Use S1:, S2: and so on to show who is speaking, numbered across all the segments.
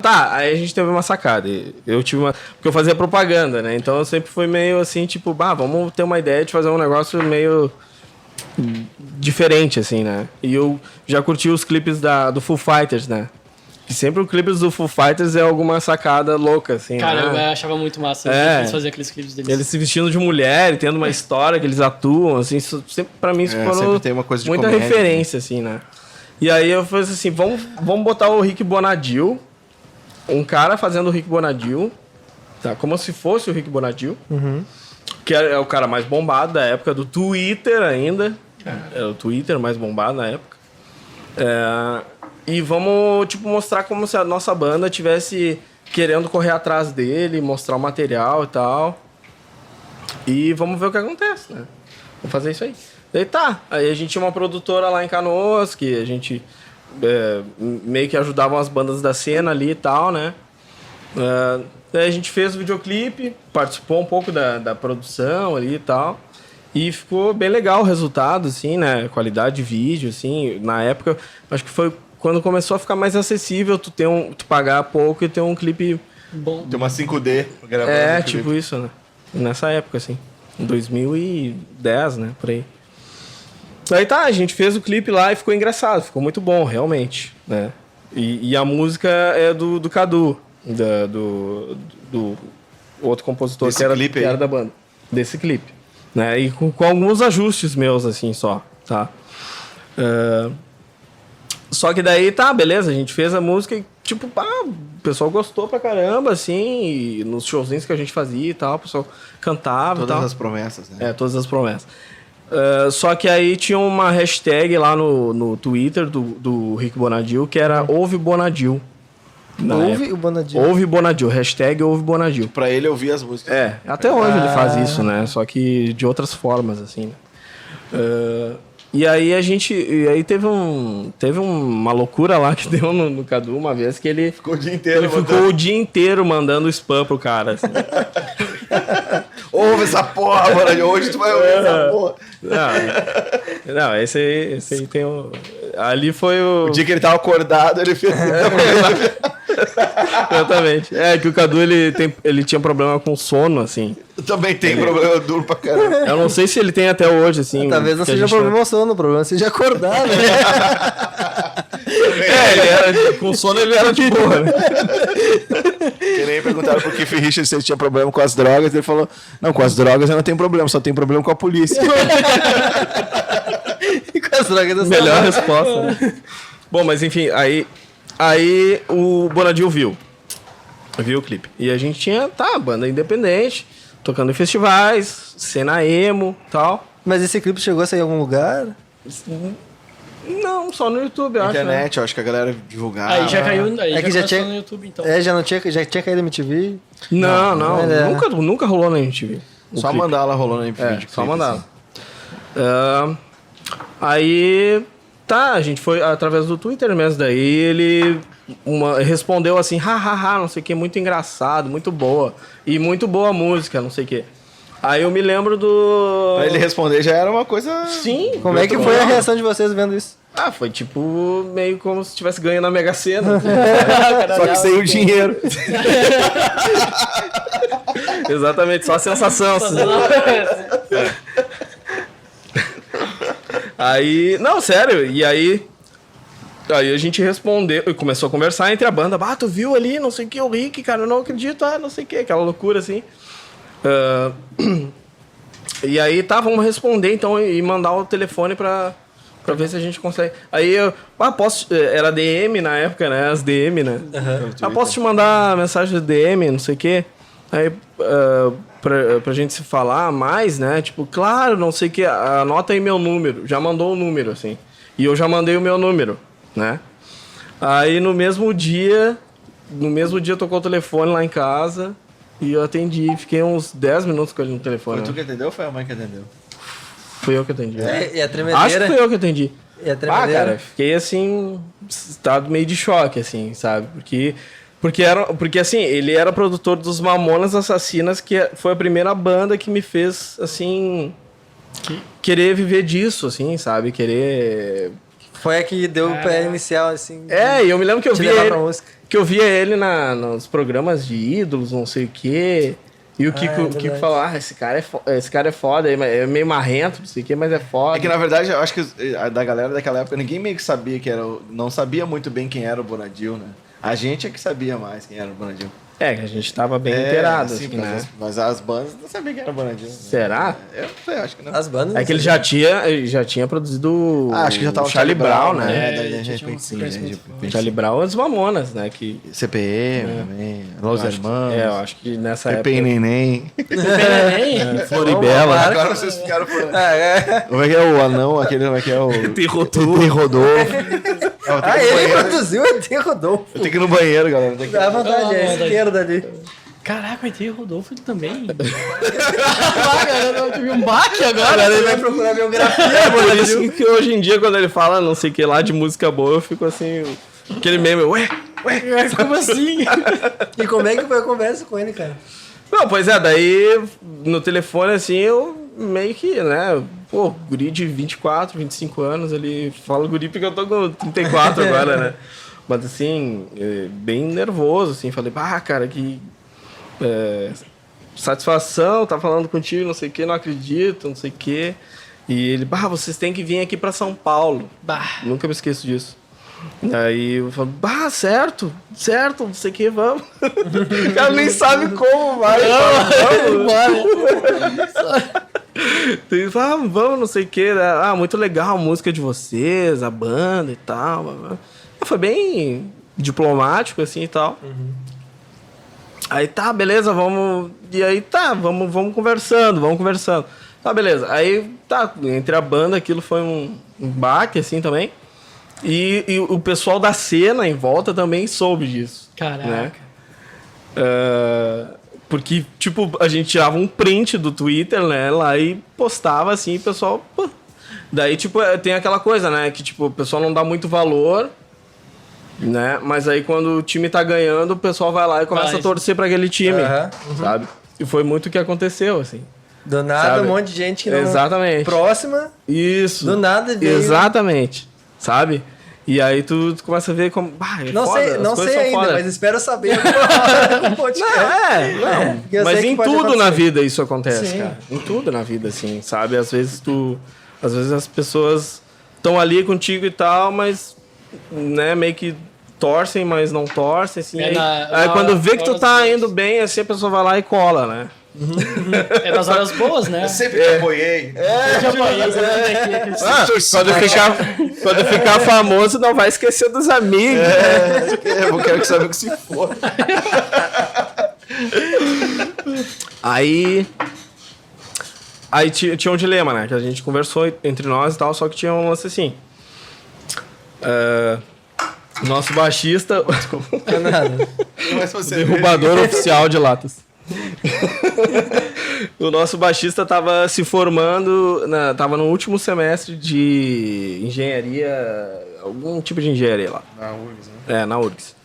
S1: Tá, aí a gente teve uma sacada. Eu tive uma... Porque eu fazia propaganda, né? Então eu sempre fui meio assim, tipo... vamos ter uma ideia de fazer um negócio meio... diferente, assim, né? E eu já curti os clipes do Foo Fighters, né? Que sempre os clipes do Foo Fighters é alguma sacada louca, assim,
S2: Cara,
S1: né?
S2: eu achava muito massa eles faziam aqueles clipes deles.
S1: Eles se vestindo de mulher e tendo uma história que eles atuam, assim, isso, sempre, pra mim isso
S3: sempre tem uma coisa de
S1: muita
S3: comédia,
S1: referência, assim, né? E aí eu falei assim, vamos botar o Rick Bonadil, um cara fazendo o Rick Bonadil, tá? Como se fosse o Rick Bonadil, que é o cara mais bombado da época do Twitter ainda. Era o Twitter mais bombado na época. E vamos, tipo, mostrar como se a nossa banda tivesse querendo correr atrás dele, mostrar o material e tal. E vamos ver o que acontece, né? Vamos fazer isso aí. Daí tá. Aí a gente tinha uma produtora lá em Canoas, que a gente meio que ajudava as bandas da cena ali e tal, né? Daí a gente fez o videoclipe, participou um pouco da produção ali e tal. E ficou bem legal o resultado, assim, né? Qualidade de vídeo, assim. Na época, acho que foi quando começou a ficar mais acessível tu pagar pouco e ter um clipe
S2: Bom.
S3: Tem uma 5D gravando.
S1: tipo isso, né? Nessa época, assim. Em 2010, né? Por aí. Aí tá, a gente fez o clipe lá e ficou engraçado. Ficou muito bom, realmente, né? E a música é do Cadu, do outro compositor que era da banda. Desse clipe. Né? E com alguns ajustes meus, assim, só, tá? Só que daí, tá, beleza, a gente fez a música e, tipo, o pessoal gostou pra caramba, assim, e nos showzinhos que a gente fazia e tal, o pessoal cantava e tal.
S3: Todas as promessas, né?
S1: Todas as promessas. Só que aí tinha uma hashtag lá no Twitter do Rick Bonadil, que era Ouve Bonadil.
S4: Ouve o Bonadil.
S1: Ouve Bonadil, hashtag Ouve Bonadil.
S3: Pra ele ouvir as músicas.
S1: Até hoje ele faz isso, né? Só que de outras formas, assim. E aí teve uma loucura lá que deu no Cadu uma vez que ele
S3: Ficou o dia inteiro.
S1: ficou o dia inteiro mandando spam pro cara, assim.
S3: Ouve essa porra, mano. Hoje tu vai ouvir essa porra.
S1: Não, esse aí tem o... Ali foi o...
S3: O dia que ele tava acordado, ele fez...
S1: Exatamente. Que o Cadu, ele tinha problema com sono, assim.
S3: Também tem problema duro pra caramba.
S1: Eu não sei se ele tem até hoje, assim.
S4: Talvez não seja problema ao sono, o problema seja acordar, né?
S1: Com sono ele era de boa, né?
S3: Que nem perguntaram pro Keith Richards se ele tinha problema com as drogas. Ele falou, não, com as drogas eu não tenho problema, só tenho problema com a polícia.
S4: E com as drogas
S1: Melhor resposta, né? Bom, mas enfim, aí o Bonadil viu o clipe. E a gente tinha, banda independente, tocando em festivais, cena emo e tal.
S4: Mas esse clipe chegou a sair em algum lugar?
S1: Não, só no YouTube, eu acho.
S3: Internet, eu acho que a galera divulgava.
S2: Aí já caiu,
S4: que já tinha
S2: no YouTube, então.
S4: Já tinha caído na MTV?
S1: Não. Nunca rolou na MTV.
S3: Só mandar ela rolou na MTV.
S1: Só mandar. Assim. Aí, a gente foi através do Twitter mesmo. Daí ele respondeu assim, não sei o que, muito engraçado, muito boa. E muito boa a música, não sei o que. Aí eu me lembro do...
S3: Pra ele responder já era uma coisa...
S1: Sim.
S4: Como é que foi a reação de vocês vendo isso?
S1: Foi tipo meio como se tivesse ganho na Mega Sena.
S3: Só que sem o dinheiro.
S1: Exatamente, só a sensação. Assim. Aí, não, sério, e aí a gente respondeu e começou a conversar entre a banda. Tu viu ali, não sei o que, o Rick, cara, eu não acredito, não sei o que, aquela loucura assim. E aí, vamos responder então e mandar o telefone pra ver se a gente consegue. Aí eu, posso, era DM na época, né, as DM, né? Posso te mandar mensagem de DM, não sei o que. Aí, pra gente se falar mais, né? Tipo, claro, não sei o que, anota aí meu número. Já mandou o número, assim. E eu já mandei o meu número, né? Aí no mesmo dia tocou o telefone lá em casa e eu atendi. Fiquei uns 10 minutos com ele no telefone.
S3: Foi tu que atendeu ou foi a mãe que atendeu?
S1: Fui eu que atendi.
S4: E a tremedeira?
S1: Acho que foi eu que atendi.
S4: E a tremedeira?
S1: Cara, fiquei assim, estado meio de choque, assim, sabe? Porque assim, ele era produtor dos Mamonas Assassinas, que foi a primeira banda que me fez, assim, querer viver disso, assim, sabe? Querer
S4: Foi a que deu o pé inicial, assim.
S1: E eu me lembro que eu
S4: te
S1: via
S4: levar
S1: ele,
S4: pra música.
S1: que eu via ele nos programas de ídolos, não sei o quê. E o Kiko
S4: verdade.
S1: falou, esse cara é foda, é meio marrento, não sei o quê, mas é foda.
S3: É que na verdade eu acho que da galera daquela época ninguém meio que sabia que era. Não sabia muito bem quem era o Bonadil, né? A gente é que sabia mais quem era o Bonadil.
S1: Que a gente tava bem inteirado, assim, né?
S3: Mas as bandas não sabiam quem era o Bonadil.
S1: Será?
S3: Eu não sei, acho que não.
S4: As bandas.
S1: É que ele já tinha produzido
S3: Acho que já tava
S1: o Charlie Brown, né?
S3: Daí de
S2: já tinha
S3: repente
S2: uma
S3: sim,
S2: sequência
S3: né? De
S2: muito
S3: repente,
S1: Charlie Brown e os Mamonas, né? Que
S3: CPM também, Los Hermanos,
S1: eu acho que nessa
S3: Pepe e
S1: época...
S3: Neném.
S1: Floribela.
S3: Agora vocês ficaram por... Como é que é o anão, aquele, como é que é o...
S1: Tem
S3: Tem Rodolfo.
S4: Ele produziu o ET Rodolfo.
S3: Eu tenho que ir no banheiro, galera. Tem que...
S4: Dá vontade, é a esquerda ali.
S2: Caraca, o ET Rodolfo também. Eu tive um baque agora.
S4: Ele vai procurar a biografia.
S1: Por isso que hoje em dia, quando ele fala não sei o que lá de música boa, eu fico assim... Aquele meme, ué,
S2: Como assim?
S4: E como é que foi a conversa com ele, cara?
S1: Não, pois é, daí no telefone, assim, eu meio que, né, guri de 24, 25 anos, ele fala guri porque eu tô com 34 agora, né? Mas assim, bem nervoso, assim, falei, cara, que satisfação, tá falando contigo, não sei o que, não acredito, não sei o que. E ele, vocês têm que vir aqui pra São Paulo. Nunca me esqueço disso. Aí eu falo, certo, não sei o que, vamos. O cara nem sabe como vai. Ele fala, vamos, não sei o que. Muito legal a música de vocês, a banda e tal. Foi bem diplomático, assim, e tal. Aí beleza, vamos... E aí vamos conversando. Tá, beleza. Aí, entre a banda, aquilo foi um baque, assim, também. E o pessoal da cena em volta também soube disso.
S2: Caraca.
S1: Né? Porque, tipo, a gente tirava um print do Twitter, né? Lá e postava, assim, e o pessoal... Pô. Daí, tipo, tem aquela coisa, né? Que, tipo, o pessoal não dá muito valor, né? Mas aí, quando o time tá ganhando, o pessoal vai lá e começa a torcer pra aquele time, sabe? E foi muito o que aconteceu, assim.
S4: Do nada,
S1: sabe?
S4: um monte de gente que não...
S1: Exatamente.
S4: Próxima.
S1: Isso.
S4: Do nada veio...
S1: Exatamente. Sabe? E aí tu começa a ver como...
S4: não
S1: foda,
S4: não sei ainda,
S1: foda.
S4: Mas espero saber.
S1: Mas em tudo na vida isso acontece,
S4: Sim.
S1: cara. Em tudo na vida, assim, sabe? Às vezes as pessoas estão ali contigo e tal, mas, né, meio que torcem, mas não torcem, assim. Aí quando vê que tu tá indo bem, assim, a pessoa vai lá e cola, né?
S2: É nas horas boas, né?
S3: Eu sempre te apoiei.
S1: Quando ficar famoso, não vai esquecer dos amigos.
S3: Eu quero que saber que se for.
S1: Aí tinha um dilema, né? Que a gente conversou entre nós e tal, só que tinha um lance assim. Nosso baixista... Derrubador oficial de latas. O nosso baixista tava se formando, tava no último semestre de engenharia, algum tipo de engenharia lá.
S3: Na URGS, né?
S1: Na URGS.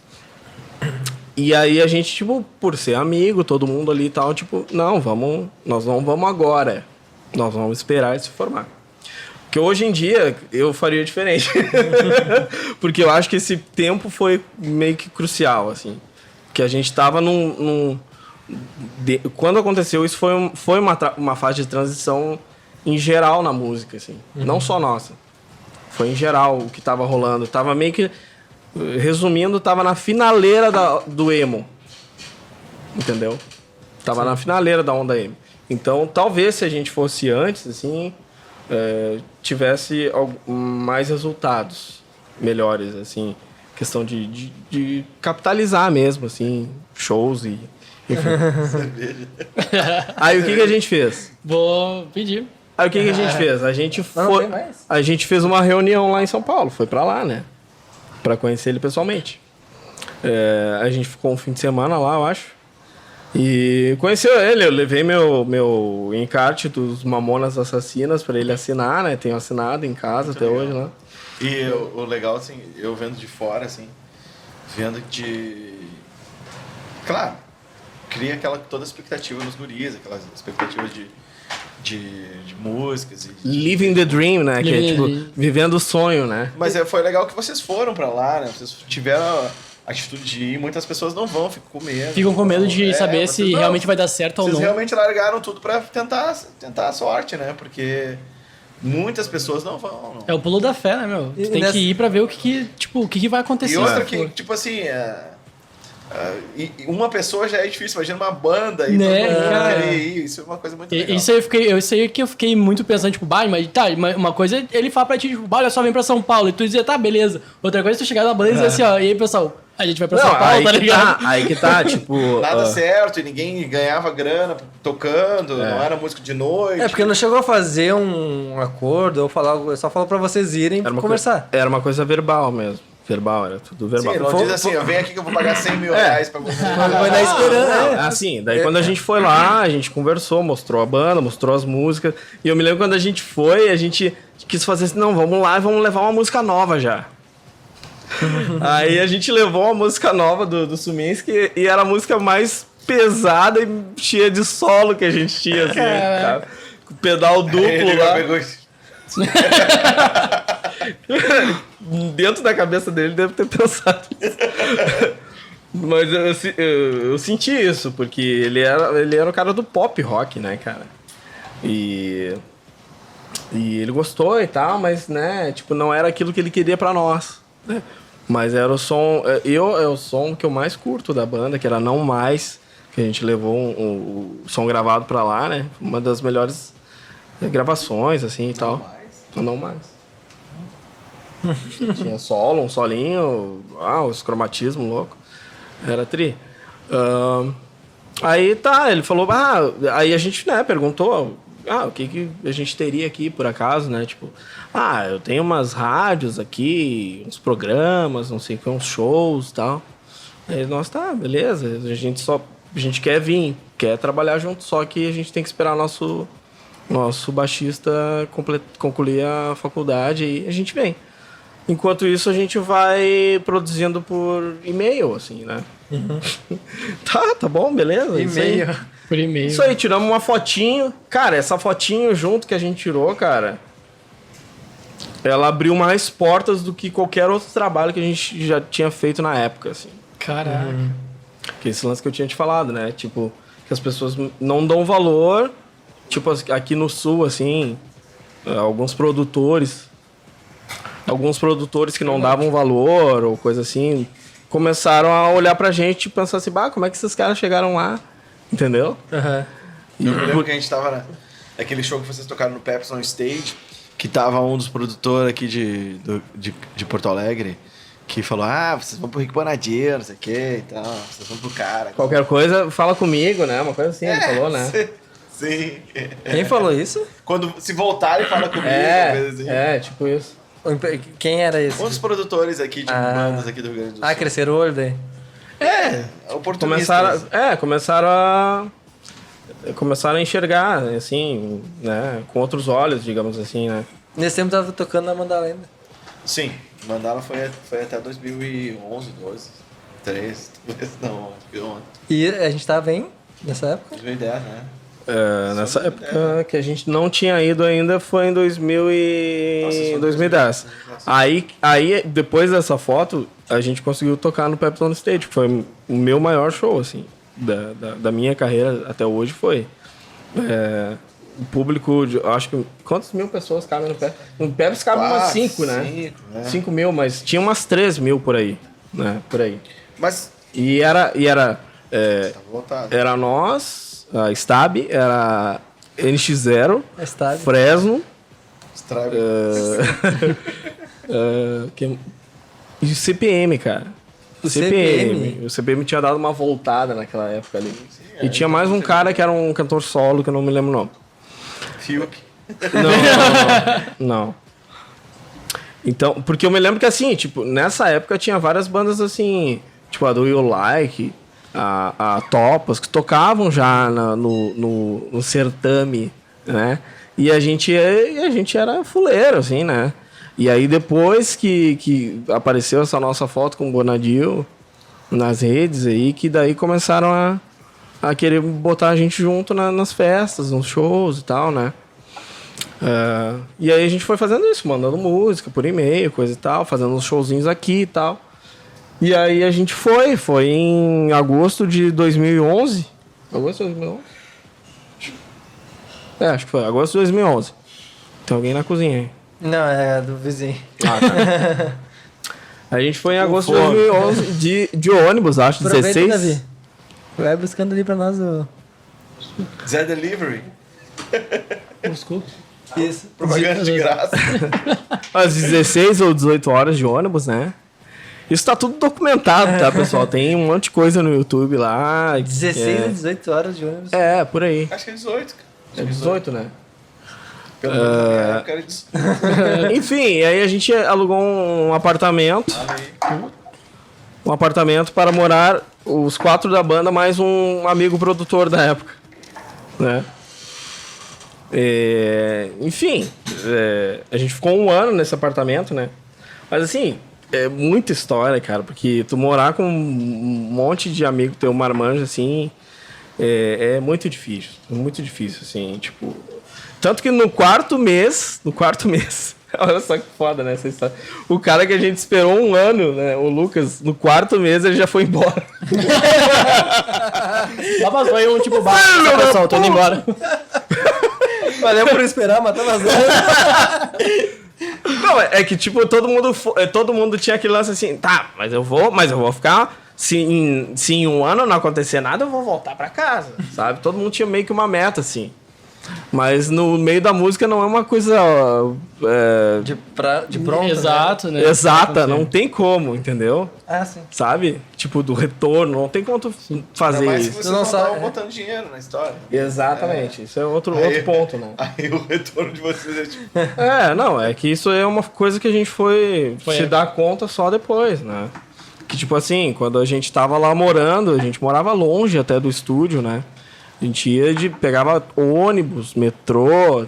S1: E aí a gente, tipo, por ser amigo, todo mundo ali e tal, tipo, nós não vamos agora. Nós vamos esperar ele se formar. Porque hoje em dia eu faria diferente. Porque eu acho que esse tempo foi meio que crucial, assim. Que a gente tava quando aconteceu isso, foi uma fase de transição em geral na música, assim. Não só nossa. Foi em geral o que tava rolando. Tava meio que... Resumindo, tava na finaleira do emo. Entendeu? Tava na finaleira da onda emo. Então, talvez se a gente fosse antes, assim... tivesse mais resultados melhores, assim... Questão de capitalizar mesmo, assim... Shows e... Aí o que a gente fez?
S2: Vou pedir.
S1: Aí o que a gente fez? A gente fez uma reunião lá em São Paulo. Foi pra lá, né? Pra conhecer ele pessoalmente. A gente ficou um fim de semana lá, eu acho. E conheceu ele. Eu levei meu encarte dos Mamonas Assassinas pra ele assinar, né? Tenho assinado em casa até hoje lá.
S3: E o legal, assim, eu vendo de fora, assim, vendo de... Claro, cria toda a expectativa nos guris, aquelas expectativas de de músicas.
S1: Living the dream, né? Que é
S2: Living the
S1: tipo,
S2: dream.
S1: vivendo o sonho, né?
S3: Mas foi legal que vocês foram pra lá, né? Vocês tiveram a atitude de ir. Muitas pessoas não vão, ficam com medo.
S2: Ficam com medo de saber
S3: vocês
S2: se
S3: não.
S2: realmente vai dar certo ou
S3: Vocês
S2: não.
S3: realmente largaram tudo pra tentar a sorte, né? Porque muitas pessoas não vão. Não.
S2: É o pulo da fé, né, meu?
S4: E
S2: Tu tem
S4: nessa-
S2: que ir pra ver o que vai acontecer.
S3: E outra
S2: se
S3: que,
S2: for.
S3: tipo assim, e uma pessoa já é difícil, imagina uma banda e
S2: Né,
S3: todo mundo
S2: cara.
S3: querer ir. Isso é uma coisa muito legal.
S2: Isso aí que eu fiquei muito pensando, tipo, mas tá, uma coisa é ele fala pra ti, tipo, olha só, vem pra São Paulo. E tu dizia, tá, beleza. Outra coisa é tu chegar na banda e dizer assim, ó, e aí, pessoal, a gente vai pra São Paulo,
S1: aí
S2: tá
S1: que
S2: ligado?
S1: aí que tá, tipo...
S3: Nada certo e ninguém ganhava grana tocando, não era músico de noite.
S4: É, porque não chegou a fazer um acordo ou falar, só falou pra vocês irem
S1: Era uma
S4: conversar.
S1: Era uma coisa verbal mesmo. Verbal, era tudo verbal.
S3: Sim, não diz assim, eu venho aqui que eu vou pagar 100 mil reais pra você.
S4: Vai dar esperança.
S1: Não, assim, daí quando a gente foi lá, a gente conversou, mostrou a banda, mostrou as músicas. E eu me lembro quando a gente foi, a gente quis fazer assim, não, vamos lá e vamos levar uma música nova já. Aí a gente levou uma música nova do Suminski e era a música mais pesada e cheia de solo que a gente tinha, assim, cara. Com pedal duplo
S3: Ele
S1: lá.
S3: pegou isso.
S1: Dentro da cabeça dele deve ter pensado isso. Mas eu senti isso, porque ele era o cara do pop rock, né, cara? E ele gostou e tal, mas, né, tipo, não era aquilo que ele queria pra nós, né? Mas era o som... é o som que eu mais curto da banda, que era Não Mais, que a gente levou o som gravado pra lá, né? Uma das melhores gravações, assim, e tal. Não Mais. Tinha solo, um solinho, os cromatismo louco. Era tri. Aí tá, ele falou, aí a gente, né, perguntou, o que a gente teria aqui, por acaso, né, tipo, eu tenho umas rádios aqui, uns programas, não sei o que, uns shows e tal. Aí nós, tá, beleza, a gente quer vir, quer trabalhar junto, só que a gente tem que esperar nosso baixista concluir a faculdade e a gente vem. Enquanto isso, a gente vai produzindo por e-mail, assim, né? Uhum. Tá bom, beleza.
S4: E-mail.
S2: Por e-mail.
S1: Isso aí, tiramos uma fotinho. Cara, essa fotinho junto que a gente tirou, cara, ela abriu mais portas do que qualquer outro trabalho que a gente já tinha feito na época, assim.
S2: Caraca.
S1: Que esse lance que eu tinha te falado, né? Tipo, que as pessoas não dão valor. Tipo, aqui no Sul, assim, alguns produtores que não davam valor ou coisa assim, começaram a olhar pra gente e pensar assim, como é que esses caras chegaram lá? Entendeu?
S4: Aham.
S3: Eu lembro que a gente tava naquele show que vocês tocaram no Pepsi on Stage, que tava um dos produtores aqui de Porto Alegre, que falou, vocês vão pro Rick Bonadio, não sei o que e tal, vocês vão pro cara.
S1: Qualquer coisa, fala comigo, né? Uma coisa assim, ele falou, né?
S3: Sim.
S4: Quem falou isso?
S3: Quando se voltarem, fala comigo. Coisa assim.
S1: Tipo isso.
S4: Quem era esse?
S3: Um dos produtores aqui de bandas aqui do Rio Grande do Sul.
S4: Cresceram o olho daí.
S3: Oportunistas.
S1: Começaram a enxergar, assim, né? Com outros olhos, digamos assim, né?
S4: Nesse tempo tava tocando na Mandalena.
S3: Sim, Mandala foi até 2011, 12, 13, não, acho que 11.
S4: E a gente tava bem nessa época?
S3: 2010, né?
S1: Nessa época que a gente não tinha ido ainda foi em 2010. Aí, depois dessa foto, a gente conseguiu tocar no Pepsi on Stage, que foi o meu maior show, assim, da minha carreira até hoje foi. O público, acho que... Quantas mil pessoas cabem no Pepsi? No Pepsi cabe umas 5, né? 5 mil, mas tinha umas 3 mil por aí, né? Por aí.
S3: Mas...
S1: E era
S3: Tava lotado.
S1: era nós... A Stab, era NX0,
S4: A Stab.
S1: Fresno,
S3: Estraga.
S1: e o CPM, cara.
S4: O CPM?
S1: O CPM tinha dado uma voltada naquela época ali. E tinha mais um cara que era um cantor solo, que eu não me lembro o nome.
S3: Fiuk.
S1: Não. Então, porque eu me lembro que assim, tipo, nessa época tinha várias bandas assim, tipo a Do You Like... A Topas, que tocavam já no certame, né? E a gente era fuleiro, assim, né? E aí depois que apareceu essa nossa foto com o Bonadio nas redes aí, que daí começaram a querer botar a gente junto nas festas, nos shows e tal, né? E aí a gente foi fazendo isso, mandando música por e-mail, coisa e tal, fazendo uns showzinhos aqui e tal. E aí a gente foi em agosto de 2011. Agosto de 2011? Acho que foi, agosto de 2011. Tem alguém na cozinha aí.
S4: Não, é do vizinho.
S1: Ah, tá. A gente foi em agosto de 2011 de ônibus, acho,
S4: Aproveita,
S1: 16.
S4: Davi. Vai buscando ali pra nós o...
S3: Zé Delivery.
S4: Isso.
S3: Propaganda de graça.
S1: Às 16 ou 18 horas de ônibus, né? Isso tá tudo documentado, tá, pessoal? Tem um monte de coisa no YouTube lá.
S4: 16 a 18 horas de ônibus.
S1: É, por aí.
S3: Acho que é 18, cara.
S1: É 18, né?
S3: Pelo menos na minha época era 18.
S1: Enfim, aí a gente alugou um apartamento. Um apartamento para morar os 4 da banda, mais um amigo produtor da época, né? Enfim, a gente ficou um ano nesse apartamento, né? Mas assim, é muita história, cara, porque tu morar com um monte de amigo teu marmanjo, assim, é muito difícil, assim, tipo... Tanto que no quarto mês, olha só que foda, né, essa história. O cara que a gente esperou um ano, né, o Lucas, no quarto mês ele já foi embora.
S2: Lá passou aí um tipo, pessoal, tô indo embora.
S4: Valeu por esperar, mas tá vazando.
S1: Não, é que tipo, todo mundo tinha aquele lance assim, tá, mas eu vou ficar, se em um ano não acontecer nada, eu vou voltar pra casa, sabe? Todo mundo tinha meio que uma meta, assim. Mas no meio da música não é uma coisa
S4: De pronto.
S2: Exato, né?
S1: exata, não tem como, entendeu?
S4: Ah, sim.
S1: Sabe? Tipo, do retorno, não tem como tu fazer
S3: Mas se
S1: isso.
S3: vocês
S4: Tu não
S3: não estavam
S4: sabe,
S3: botando dinheiro na história.
S1: Exatamente, isso é outro ponto, né?
S3: Aí o retorno de vocês é tipo...
S1: Não, é que isso é uma coisa que a gente foi se dar conta só depois, né? Que tipo assim, quando a gente tava lá morando, a gente morava longe até do estúdio, né? A gente pegava ônibus, metrô.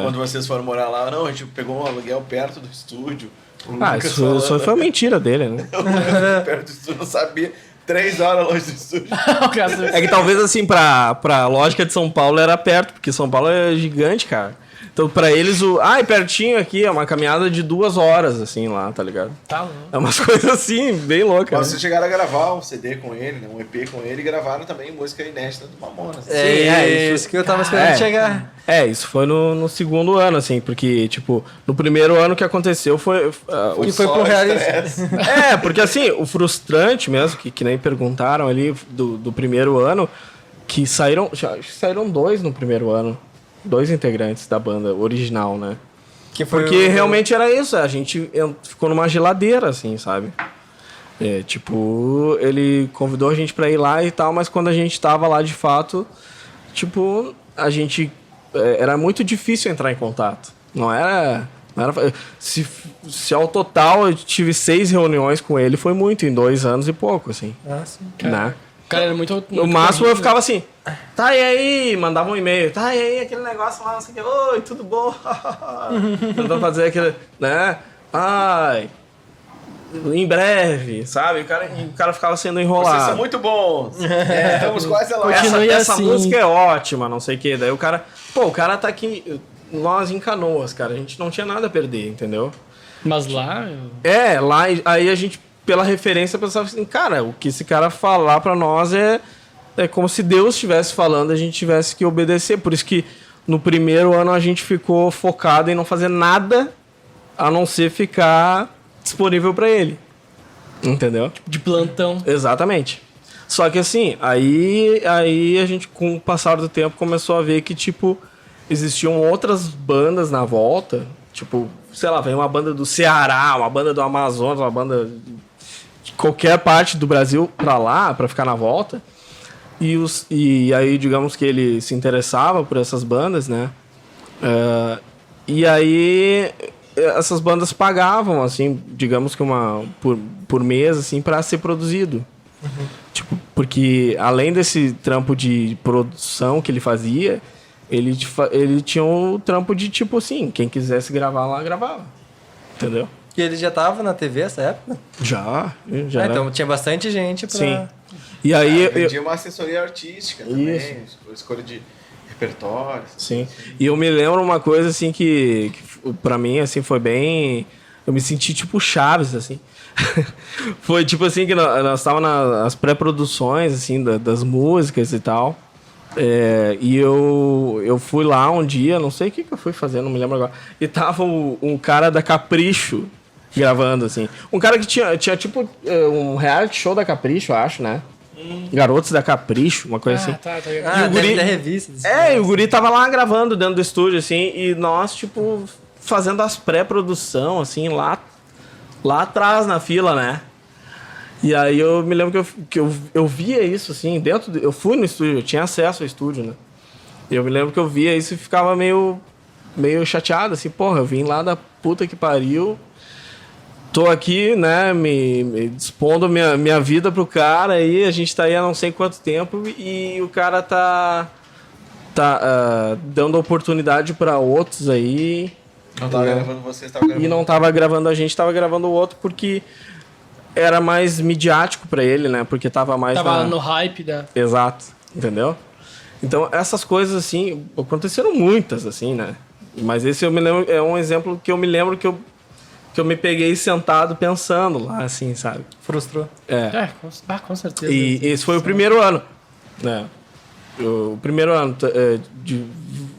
S3: Quando vocês foram morar lá, não, a gente pegou um aluguel perto do estúdio. O Lucas
S1: Isso foi uma mentira dele, né?
S3: O Lucas perto do estúdio, não sabia. 3 horas longe do estúdio.
S1: É que talvez assim, pra lógica de São Paulo era perto, porque São Paulo é gigante, cara. Então pra eles é pertinho aqui, é uma caminhada de 2 horas, assim, lá, tá ligado?
S2: Tá louco.
S1: É umas coisas assim, bem loucas.
S3: Mas
S1: Né?
S3: vocês chegaram a gravar um CD com ele, né? Um EP com ele, e gravaram também música inédita do Mamonas.
S4: Isso que eu tava esperando chegar.
S1: Isso foi no segundo ano, assim, porque, tipo, no primeiro ano que aconteceu foi...
S4: E foi pro reality.
S1: porque assim, o frustrante mesmo, que nem perguntaram ali do primeiro ano, que saíram 2 no primeiro ano. 2 integrantes da banda original, né? Porque realmente era isso, a gente ficou numa geladeira, assim, sabe? Tipo, ele convidou a gente pra ir lá e tal, mas quando a gente tava lá de fato, tipo, a gente... era muito difícil entrar em contato. Não era se ao total eu tive 6 reuniões com ele, foi muito, em 2 anos e pouco, assim.
S4: Ah, sim.
S1: Né?
S2: Cara, era muito
S1: No máximo eu ficava assim, tá, e aí? Mandava um e-mail, tá, e aí? Aquele negócio lá, não sei o que, oi, tudo bom? Tentando fazer aquele, né? Ai, em breve, sabe? O cara ficava sendo enrolado.
S3: Vocês são muito bons. Estamos quase lá.
S2: Continue
S1: Essa
S2: assim.
S1: música é ótima, não sei o que. Daí o cara tá aqui, nós em Canoas, cara, a gente não tinha nada a perder, entendeu?
S2: Mas lá...
S1: Lá, aí a gente, pela referência, pensava assim, cara, o que esse cara falar pra nós é como se Deus estivesse falando, a gente tivesse que obedecer. Por isso que no primeiro ano a gente ficou focado em não fazer nada a não ser ficar disponível pra ele. Entendeu?
S2: De plantão.
S1: Exatamente. Só que assim, aí a gente, com o passar do tempo, começou a ver que, tipo, existiam outras bandas na volta. Tipo, sei lá, vem uma banda do Ceará, uma banda do Amazonas, uma banda de qualquer parte do Brasil pra lá, pra ficar na volta. E aí, digamos que ele se interessava por essas bandas, né? E aí, essas bandas pagavam, assim, digamos que por mês, assim, pra ser produzido. Uhum. Tipo, porque além desse trampo de produção que ele fazia, ele tinha um trampo de, tipo assim, quem quisesse gravar lá, gravava. Entendeu?
S4: Porque ele já tava na TV essa época?
S1: Já era.
S4: Então tinha bastante gente pra...
S1: Sim. E aí...
S3: Vendia uma assessoria artística também, escolha de repertórios.
S1: Sim. E eu me lembro uma coisa, assim, que pra mim, assim, foi bem... Eu me senti tipo Chaves, assim. Foi tipo assim, que nós estávamos nas pré-produções, assim, das músicas e tal. E eu fui lá um dia, não sei o que eu fui fazer, não me lembro agora. E tava um cara da Capricho gravando, assim. Um cara que tinha tipo um reality show da Capricho, eu acho, né? Garotos da Capricho, uma coisa assim.
S2: Tá.
S1: E o guri...
S4: da revista.
S1: E o guri tava lá gravando dentro do estúdio, assim, e nós, tipo, fazendo as pré-produção, assim, lá atrás na fila, né? E aí eu me lembro que eu via isso, assim, eu fui no estúdio, eu tinha acesso ao estúdio, né? E eu me lembro que eu via isso e ficava meio chateado, assim, porra, eu vim lá da puta que pariu, tô aqui, né, me dispondo minha vida pro cara aí, a gente tá aí há não sei quanto tempo e o cara tá dando oportunidade pra outros aí.
S3: Não tava gravando vocês, tava gravando.
S1: E não tava gravando a gente, tava gravando o outro porque era mais midiático pra ele, né? Porque tava mais...
S2: Tava no hype da...
S1: Exato, entendeu? Então, essas coisas, assim, aconteceram muitas, assim, né? Mas esse eu me lembro, é um exemplo que eu me lembro que eu me peguei sentado pensando lá, assim, sabe?
S4: Frustrou.
S2: Com certeza.
S1: E esse foi o primeiro ano, né? O primeiro ano de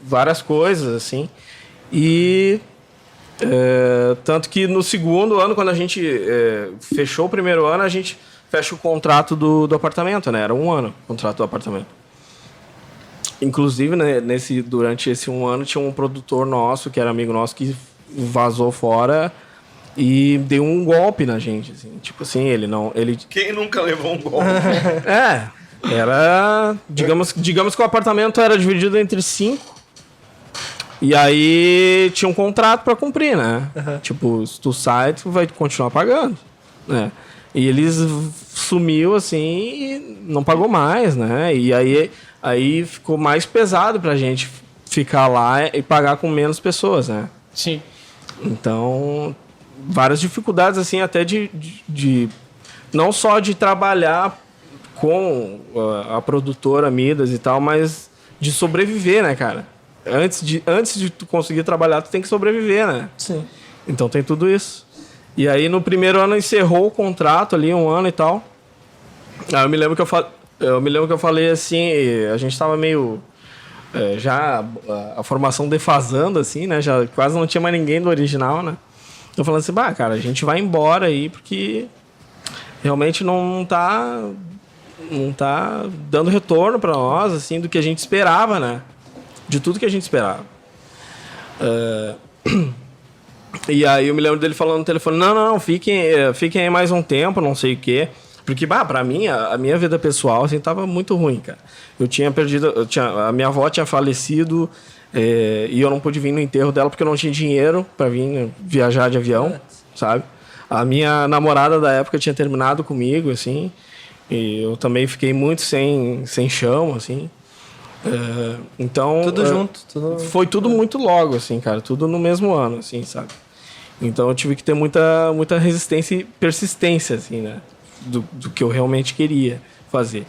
S1: várias coisas, assim. E... tanto que no segundo ano, quando a gente fechou o primeiro ano, a gente fecha o contrato do apartamento, né? Era 1 ano o contrato do apartamento. Inclusive, né, durante esse 1 ano, tinha um produtor nosso, que era amigo nosso, que vazou fora e deu um golpe na gente, assim. Tipo assim, ele...
S3: Quem nunca levou um golpe?
S1: Era... Digamos que o apartamento era dividido entre 5. E aí tinha um contrato pra cumprir, né? Uhum. Tipo, se tu sai, tu vai continuar pagando, né? E eles sumiu, assim, e não pagou mais, né? E aí ficou mais pesado pra gente ficar lá e pagar com menos pessoas, né?
S2: Sim.
S1: Então, várias dificuldades, assim, até de não só de trabalhar com a produtora Midas e tal, mas de sobreviver, né, cara? Antes de tu conseguir trabalhar, tu tem que sobreviver, né?
S4: Sim.
S1: Então tem tudo isso. E aí no primeiro ano encerrou o contrato ali, 1 ano e tal. Aí eu me lembro que eu falei assim, a gente tava meio... já a formação defasando, assim, né? Já quase não tinha mais ninguém do original, né? Eu falando assim, cara, a gente vai embora aí, porque realmente não tá dando retorno pra nós, assim, do que a gente esperava, né? De tudo que a gente esperava. E aí eu me lembro dele falando no telefone, não, fiquem aí mais um tempo, não sei o quê. Porque, pra mim, a minha vida pessoal, assim, tava muito ruim, cara. Eu tinha perdido... a minha avó tinha falecido e eu não pude vir no enterro dela porque eu não tinha dinheiro pra vir viajar de avião, sabe? A minha namorada da época tinha terminado comigo, assim, e eu também fiquei muito sem chão, assim. Então...
S4: Tudo junto.
S1: Foi tudo muito logo, assim, cara. Tudo no mesmo ano, assim, sabe? Então eu tive que ter muita resistência e persistência, assim, né? Do que eu realmente queria fazer.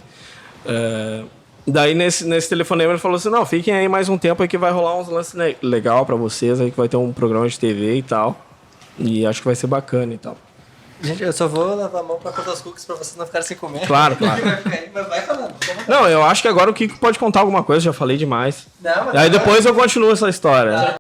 S1: Daí nesse telefonema ele falou assim, não, fiquem aí mais um tempo aí que vai rolar uns lances legal pra vocês aí, que vai ter um programa de TV e tal. E acho que vai ser bacana e tal.
S4: Gente, eu só vou lavar a mão pra contar os cookies pra vocês não ficarem sem comer.
S1: Claro.
S4: Mas vai falando.
S1: Não, eu acho que agora o Kiko pode contar alguma coisa, já falei demais.
S4: Não, mas
S1: aí depois eu continuo essa história.